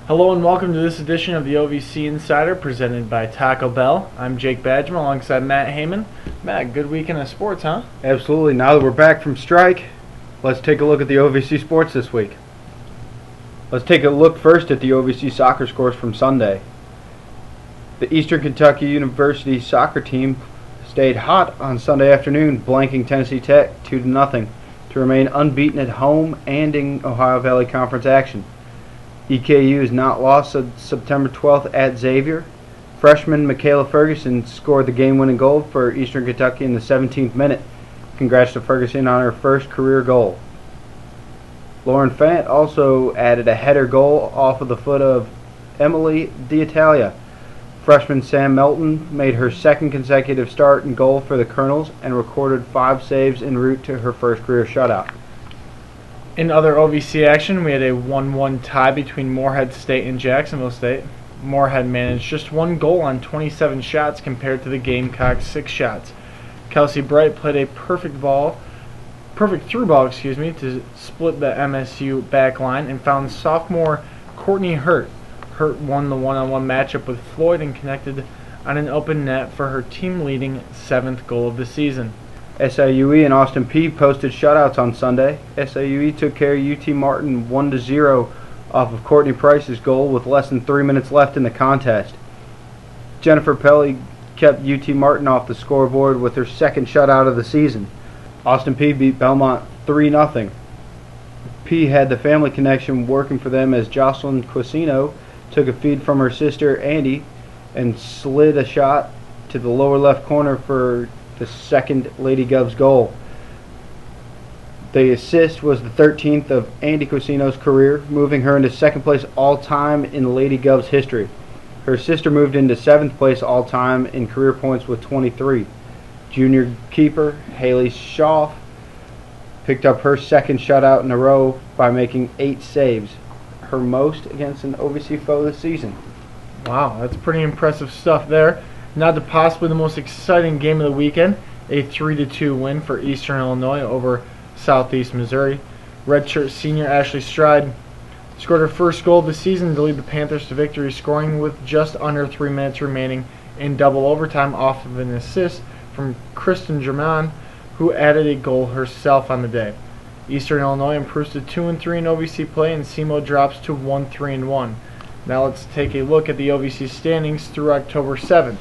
Hello and welcome to this edition of the OVC Insider presented by Taco Bell. I'm Jake Bajema alongside Matt Hamann. Matt, good weekend of sports, huh? Absolutely. Now that we're back from strike, let's take a look at the OVC sports this week. Let's take a look first at the OVC soccer scores from Sunday. The Eastern Kentucky University soccer team stayed hot on Sunday afternoon, blanking Tennessee Tech 2-0 to remain unbeaten at home and in Ohio Valley Conference action. EKU is not lost since September 12th at Xavier. Freshman Michaela Ferguson scored the game-winning goal for Eastern Kentucky in the 17th minute. Congrats to Ferguson on her first career goal. Lauren Fant also added a header goal off of the foot of Emily D'Italia. Freshman Sam Melton made her second consecutive start and goal for the Colonels and recorded 5 saves en route to her first career shutout. In other OVC action, we had a 1-1 tie between Morehead State and Jacksonville State. Morehead managed just 1 goal on 27 shots compared to the Gamecocks' 6 shots. Kelsey Bright played a perfect through ball, to split the MSU back line and found sophomore Courtney Hurt. Hurt won the one-on-one matchup with Floyd and connected on an open net for her team-leading 7th goal of the season. SIUE and Austin Peay posted shutouts on Sunday. SIUE took care of UT Martin 1-0 off of Courtney Price's goal with less than 3 minutes left in the contest. Jennifer Pelly kept UT Martin off the scoreboard with her second shutout of the season. Austin Peay beat Belmont 3-0. Peay had the family connection working for them as Jocelyn Quasino took a feed from her sister Andy and slid a shot to the lower left corner for the second Lady Govs goal. The assist was the 13th of Andy Quasino's career, moving her into 2nd place all-time in Lady Govs history. Her sister moved into 7th place all-time in career points with 23. Junior keeper Haley Schaff picked up her second shutout in a row by making 8 saves, her most against an OVC foe this season. Wow, that's pretty impressive stuff there. Now to possibly the most exciting game of the weekend, a 3-2 win for Eastern Illinois over Southeast Missouri. Redshirt senior Ashley Stride scored her first goal of the season to lead the Panthers to victory, scoring with just under 3 minutes remaining in double overtime off of an assist from Kristen German, who added a goal herself on the day. Eastern Illinois improves to 2-3 in OVC play, and SEMO drops to 1-3-1. Now let's take a look at the OVC standings through October 7th.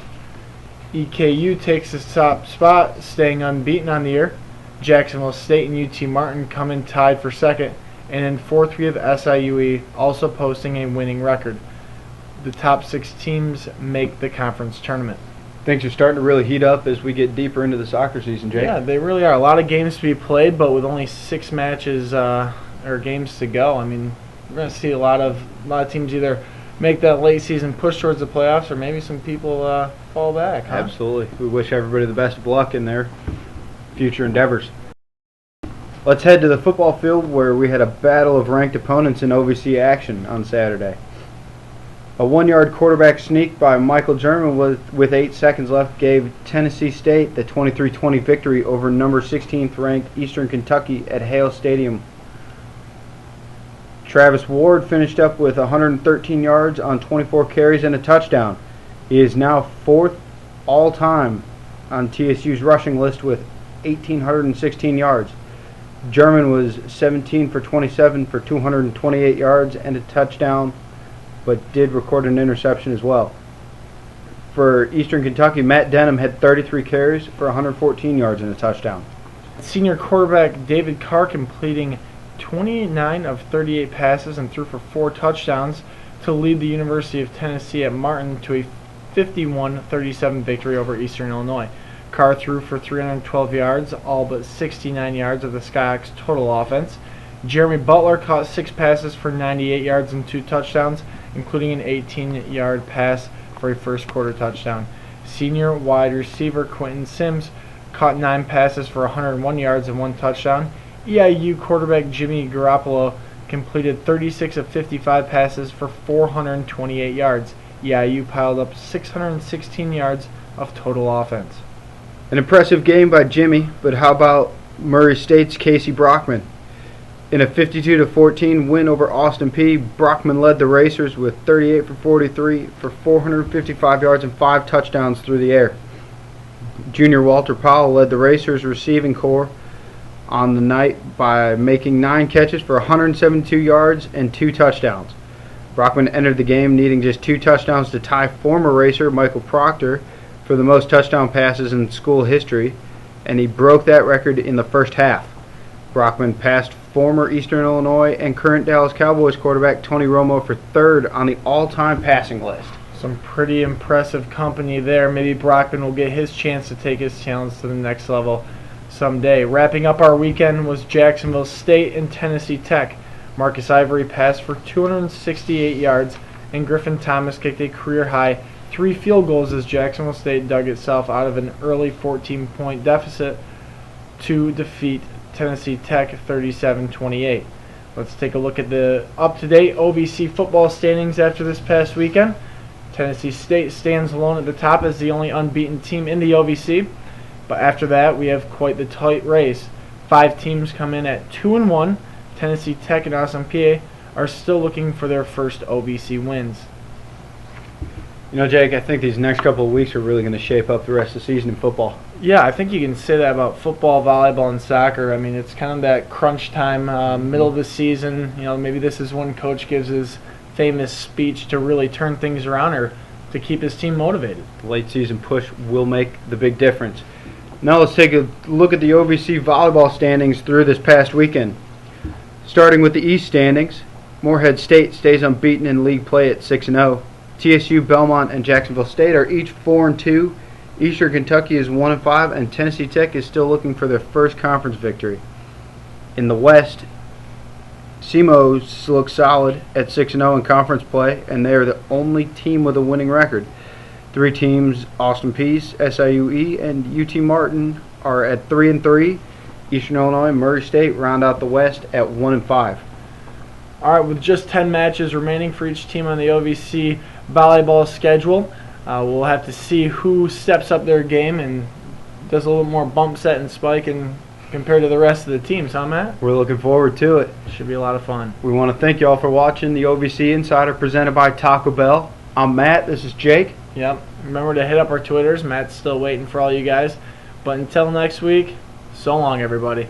EKU takes the top spot, staying unbeaten on the year. Jacksonville State and UT Martin come in tied for 2nd, and in 4th we have SIUE also posting a winning record. The top 6 teams make the conference tournament. Things are starting to really heat up as we get deeper into the soccer season, Jake. Yeah, they really are. A lot of games to be played, but with only 6 matches or games to go, I mean, we're going to see a lot of teams either make that late season push towards the playoffs, or maybe some people fall back. Huh? Absolutely. We wish everybody the best of luck in their future endeavors. Let's head to the football field where we had a battle of ranked opponents in OVC action on Saturday. A 1-yard quarterback sneak by Michael German with 8 seconds left gave Tennessee State the 23-20 victory over number 16th ranked Eastern Kentucky at Hale Stadium. Travis Ward finished up with 113 yards on 24 carries and a touchdown. He is now 4th all-time on TSU's rushing list with 1,816 yards. German was 17 for 27 for 228 yards and a touchdown, but did record an interception as well. For Eastern Kentucky, Matt Denham had 33 carries for 114 yards and a touchdown. Senior quarterback David Carr completing 29 of 38 passes and threw for 4 touchdowns to lead the University of Tennessee at Martin to a 51-37 victory over Eastern Illinois. Carr threw for 312 yards, all but 69 yards of the Skyhawks' total offense. Jeremy Butler caught 6 passes for 98 yards and 2 touchdowns, including an 18-yard pass for a first quarter touchdown. Senior wide receiver Quentin Sims caught 9 passes for 101 yards and 1 touchdown. EIU quarterback Jimmy Garoppolo completed 36 of 55 passes for 428 yards. EIU piled up 616 yards of total offense. An impressive game by Jimmy, but how about Murray State's Casey Brockman? In a 52-14 win over Austin P, Brockman led the Racers with 38 for 43 for 455 yards and 5 touchdowns through the air. Junior Walter Powell led the Racers receiving corps on the night by making 9 catches for 172 yards and 2 touchdowns. Brockman entered the game needing just 2 touchdowns to tie former Racer Michael Proctor for the most touchdown passes in school history, and he broke that record in the first half. Brockman passed former Eastern Illinois and current Dallas Cowboys quarterback Tony Romo for 3rd on the all-time passing list. Some pretty impressive company there. Maybe Brockman will get his chance to take his talents to the next level someday. Wrapping up our weekend was Jacksonville State and Tennessee Tech. Marcus Ivory passed for 268 yards, and Griffin Thomas kicked a career-high 3 field goals as Jacksonville State dug itself out of an early 14-point deficit to defeat Tennessee Tech 37-28. Let's take a look at the up-to-date OVC football standings after this past weekend. Tennessee State stands alone at the top as the only unbeaten team in the OVC. But after that, we have quite the tight race. 5 teams come in at 2-1. Tennessee Tech and Austin P are still looking for their first OVC wins. You know, Jake, I think these next couple of weeks are really going to shape up the rest of the season in football. Yeah, I think you can say that about football, volleyball, and soccer. I mean, it's kind of that crunch time, middle of the season. You know, maybe this is when Coach gives his famous speech to really turn things around or to keep his team motivated. The late season push will make the big difference. Now let's take a look at the OVC volleyball standings through this past weekend. Starting with the East standings, Morehead State stays unbeaten in league play at 6-0. TSU, Belmont, and Jacksonville State are each 4-2. Eastern Kentucky is 1-5, and Tennessee Tech is still looking for their first conference victory. In the West, SEMO looks solid at 6-0 in conference play, and they are the only team with a winning record. 3 teams, Austin Peay, SIUE, and UT Martin, are at 3-3. Eastern Illinois and Murray State round out the West at 1-5. All right, with just 10 matches remaining for each team on the OVC volleyball schedule, we'll have to see who steps up their game and does a little more bump set and spike and compared to the rest of the teams, huh, Matt? We're looking forward to it. Should be a lot of fun. We want to thank you all for watching the OVC Insider presented by Taco Bell. I'm Matt. This is Jake. Yep. Remember to hit up our Twitters. Matt's still waiting for all you guys. But until next week, so long, everybody.